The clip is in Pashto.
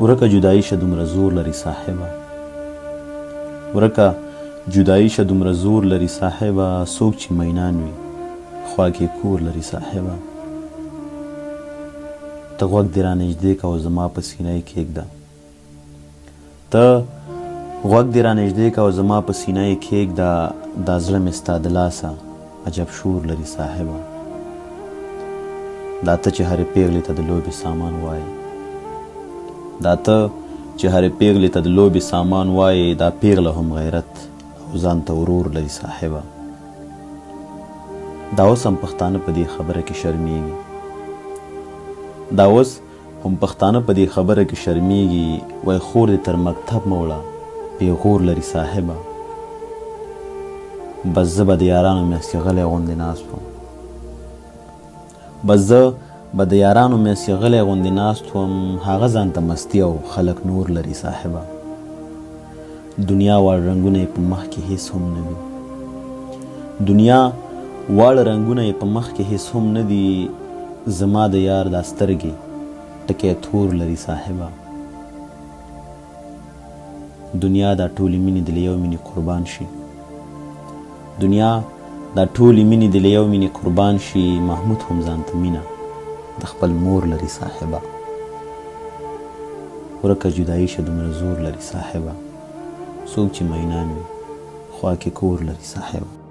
ورکه جدایي شه دومره زور لري صاحبه، ورکه جدایي شه دومره زور لري صاحبه، څوک چې مینان وي خوا کې کور لري صاحبه. ته غوږ دې رانږدې که او زما په سینه یې کښېږده، ته غوږ دې رانږدې که او زما په سینه یې کښېږده، دا زړه مې ستا د لاسه عجب شور لري صاحبه. دا ته چې هرې پیغلې ته د لوبې سامان وایې، دا ته چې هرې پیغلې ته د لوبې سامان وایې، دا پیغله هم غیرت او ځان ته ورور لري صاحبه. دا اوس هم پښتانه په دې خبره کې شرمېږي، دا اوس هم پښتانه په دې خبره کې شرمېږي، وایي خور دې تر مکتب مه وړه پیغور لري صاحبه. بس زه به د یارانو منځ کې غلی غوندې ناست وم، بس زه به د یارانو منځ کې غلی غوندې ناست وم، هغه ځان ته مستي او خلک نور لري صاحبه. دنیا واړه رنګونه یې په مخ کې هېڅ هم نه دي، دنیا واړه رنګونه یې په مخ کې هېڅ هم نه دي، زما د یار دا سترګې ټکی تور لري صاحبه. دنیا دا ټولې مینې دې له یو مینې قربان شي، دنیا دا ټولې مینې دې له یو مینې قربان شي، محمود هم ځان ته مینه د خپل مور لري صاحبه. ورکه جدایي شه دومره زور لري صاحبه، څوک چې مینان وي خوا کې کور لري صاحبه.